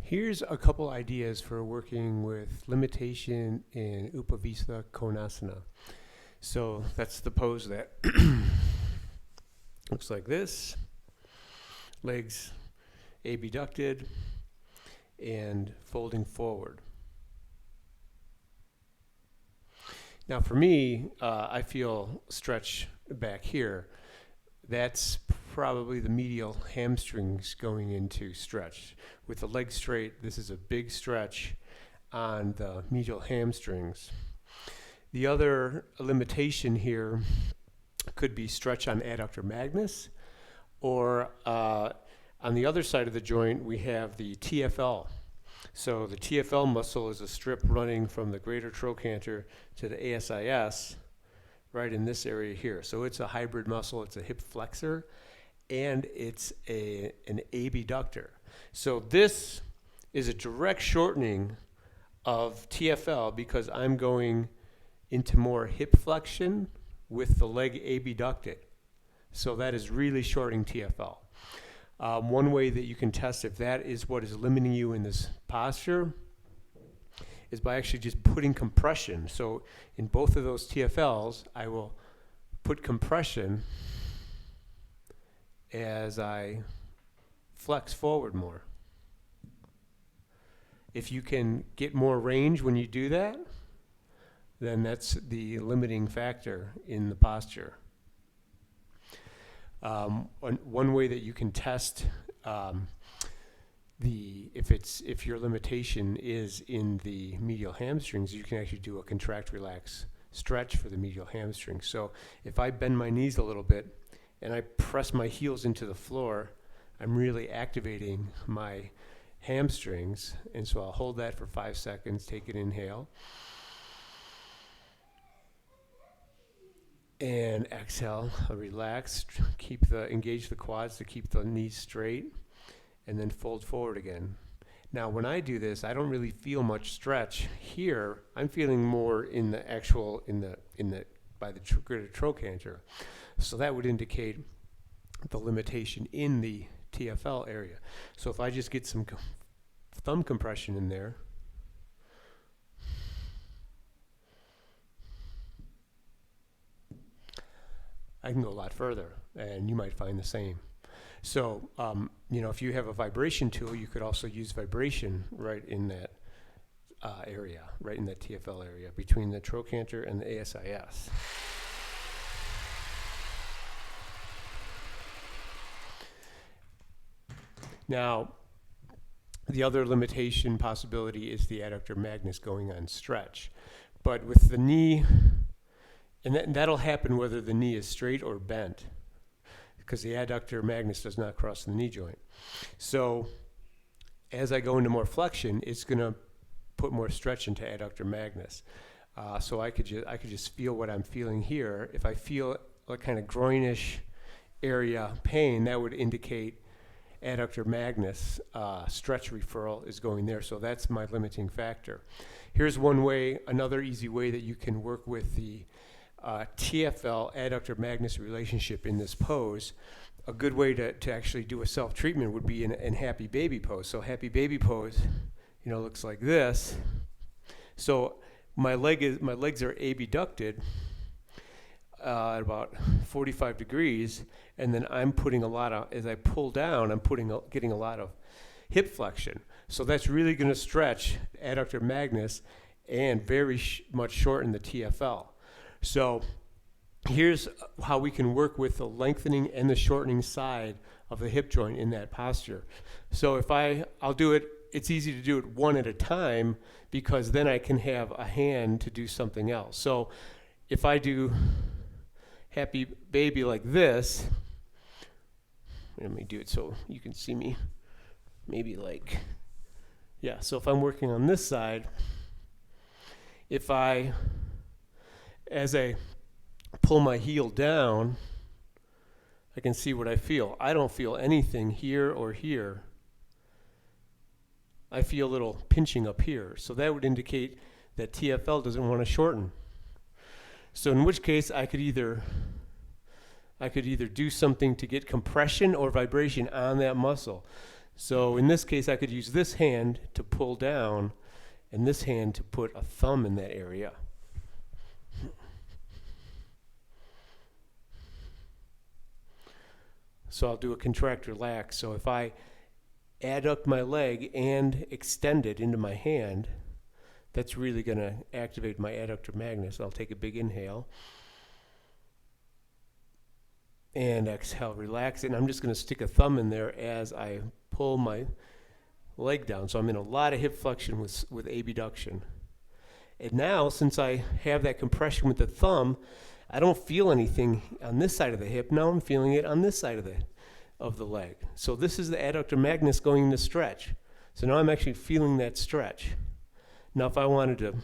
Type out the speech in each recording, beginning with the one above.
Here's a couple ideas for working with limitation in Upavistha Konasana. So that's the pose that looks like this. Legs abducted and folding forward. Now for me, I feel stretch back here. That's probably the medial hamstrings going into stretch. With the legs straight, this is a big stretch on the medial hamstrings. The other limitation here could be stretch on adductor magnus, or on the other side of the joint, we have the TFL. So the TFL muscle is a strip running from the greater trochanter to the ASIS, right in this area here. So it's a hybrid muscle. It's a hip flexor, and it's an abductor. So this is a direct shortening of TFL because I'm going into more hip flexion with the leg abducted. So that is really shortening TFL. One way that you can test if that is what is limiting you in this posture is by actually just putting compression. So in both of those TFLs, I will put compression as I flex forward more. If you can get more range when you do that, then that's the limiting factor in the posture. One way that you can test if your limitation is in the medial hamstrings, you can actually do a contract relax stretch for the medial hamstrings. So if I bend my knees a little bit and I press my heels into the floor, I'm really activating my hamstrings. And so I'll hold that for 5 seconds, take an inhale. And exhale, relax, engage the quads to keep the knees straight, and then fold forward again. Now, when I do this, I don't really feel much stretch here. I'm feeling more in the by the greater trochanter. So that would indicate the limitation in the TFL area. So if I just get some thumb compression in there, I can go a lot further, and you might find the same. So, if you have a vibration tool, you could also use vibration right in that area, right in that TFL area, between the trochanter and the ASIS. Now, the other limitation possibility is the adductor magnus going on stretch. But with the knee, and that'll happen whether the knee is straight or bent, because the adductor magnus does not cross the knee joint. So as I go into more flexion, it's going to put more stretch into adductor magnus. So I could just feel what I'm feeling here. If I feel a kind of groinish area pain, that would indicate adductor magnus stretch referral is going there. So that's my limiting factor. Here's another easy way that you can work with the TFL adductor magnus relationship in this pose. A good way to actually do a self-treatment would be in happy baby pose. So happy baby pose, looks like this. So my legs are abducted at about 45 degrees, and then I'm putting as I pull down, I'm getting a lot of hip flexion. So that's really going to stretch adductor magnus and very much shorten the TFL. So here's how we can work with the lengthening and the shortening side of the hip joint in that posture. So if I'll do it, it's easy to do it one at a time because then I can have a hand to do something else. So if I do happy baby like this, let me do it so you can see me. Maybe so if I'm working on this side, as I pull my heel down, I can see what I feel. I don't feel anything here or here. I feel a little pinching up here. So that would indicate that TFL doesn't want to shorten. So in which case I could either do something to get compression or vibration on that muscle. So in this case, I could use this hand to pull down and this hand to put a thumb in that area. So I'll do a contract relax. So if I adduct my leg and extend it into my hand, that's really going to activate my adductor magnus. I'll take a big inhale and exhale, relax it. And I'm just going to stick a thumb in there as I pull my leg down. So I'm in a lot of hip flexion with abduction. And now, since I have that compression with the thumb, I don't feel anything on this side of the hip. Now I'm feeling it on this side of the leg. So this is the adductor magnus going into stretch. So now I'm actually feeling that stretch. Now if I wanted to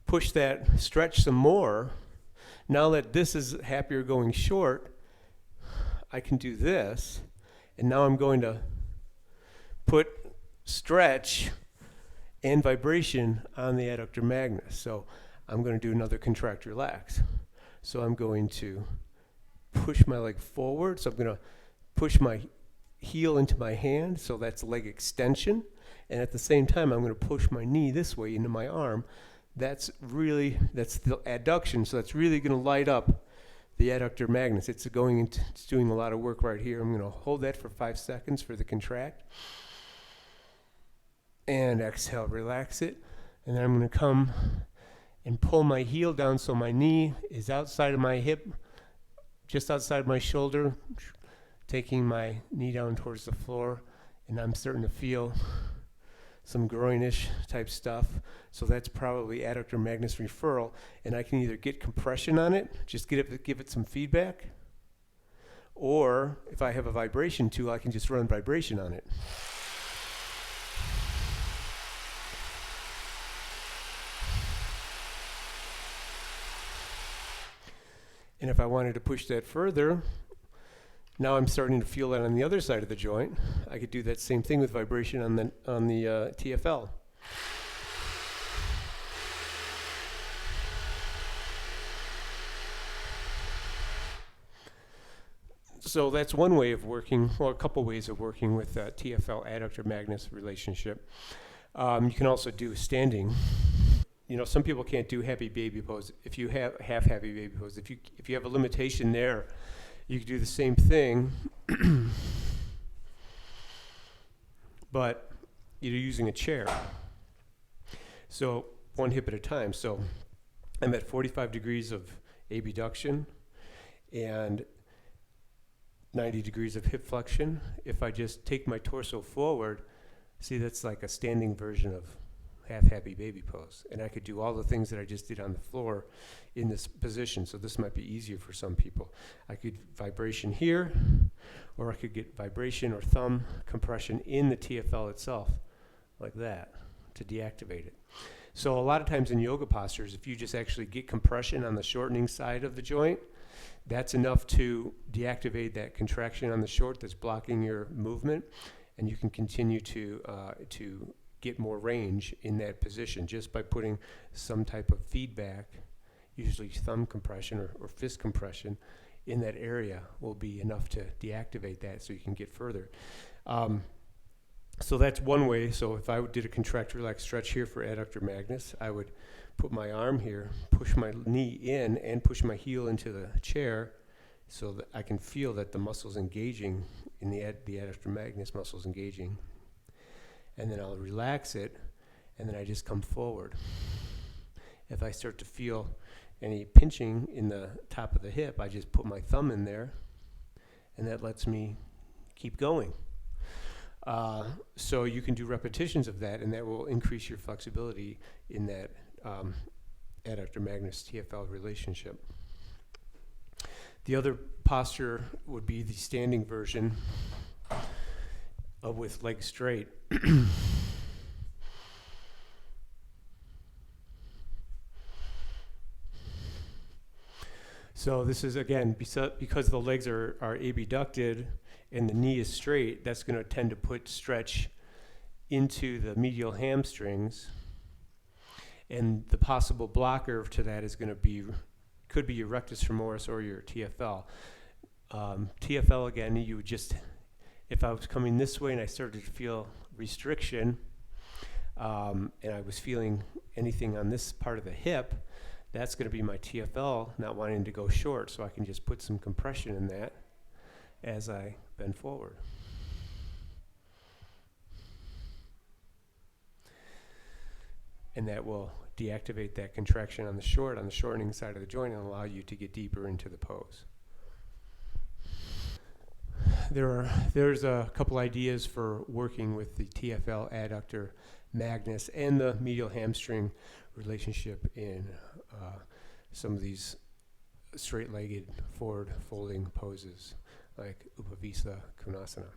push that stretch some more, now that this is happier going short, I can do this. And now I'm going to put stretch and vibration on the adductor magnus. So I'm going to do another contract relax. So I'm going to push my leg forward. So I'm going to push my heel into my hand. So that's leg extension. And at the same time, I'm going to push my knee this way into my arm. That's the adduction. So that's really going to light up the adductor magnus. It's doing a lot of work right here. I'm going to hold that for 5 seconds for the contract. And exhale, relax it. And then I'm going to come and pull my heel down so my knee is outside of my hip, just outside my shoulder, taking my knee down towards the floor. And I'm starting to feel some groinish type stuff. So that's probably adductor magnus referral. And I can either get compression on it, just give it some feedback, or if I have a vibration tool, I can just run vibration on it. And if I wanted to push that further, now I'm starting to feel that on the other side of the joint. I could do that same thing with vibration on the TFL. So that's one way of working, well, a couple ways of working with TFL adductor magnus relationship. You can also do standing. You know, some people can't do happy baby pose. If you have happy baby pose, if you have a limitation there, you can do the same thing, but you're using a chair. So one hip at a time. So I'm at 45 degrees of abduction and 90 degrees of hip flexion. If I just take my torso forward, see, that's like a standing version of half happy baby pose. And I could do all the things that I just did on the floor in this position. So this might be easier for some people. I could vibration here, or I could get vibration or thumb compression in the TFL itself, like that, to deactivate it. So a lot of times in yoga postures, if you just actually get compression on the shortening side of the joint, that's enough to deactivate that contraction on the short that's blocking your movement, and you can continue to get more range in that position just by putting some type of feedback, usually thumb compression or fist compression, in that area will be enough to deactivate that so you can get further. So that's one way. So if I did a contract, relax, stretch here for adductor magnus, I would put my arm here, push my knee in, and push my heel into the chair so that I can feel that the muscles engaging in the adductor magnus muscles engaging. And then I'll relax it, and then I just come forward. If I start to feel any pinching in the top of the hip, I just put my thumb in there, and that lets me keep going. So you can do repetitions of that, and that will increase your flexibility in that adductor magnus TFL relationship. The other posture would be the standing version with legs straight. So this is, again, because the legs are abducted and the knee is straight, that's going to tend to put stretch into the medial hamstrings. And the possible blocker to that is going to could be your rectus femoris or your TFL. TFL, again, you would just if I was coming this way and I started to feel restriction, and I was feeling anything on this part of the hip, that's going to be my TFL not wanting to go short, so I can just put some compression in that as I bend forward. And that will deactivate that contraction on the shortening side of the joint and allow you to get deeper into the pose. There's a couple ideas for working with the TFL adductor magnus and the medial hamstring relationship in some of these straight-legged forward folding poses like Upavistha Konasana.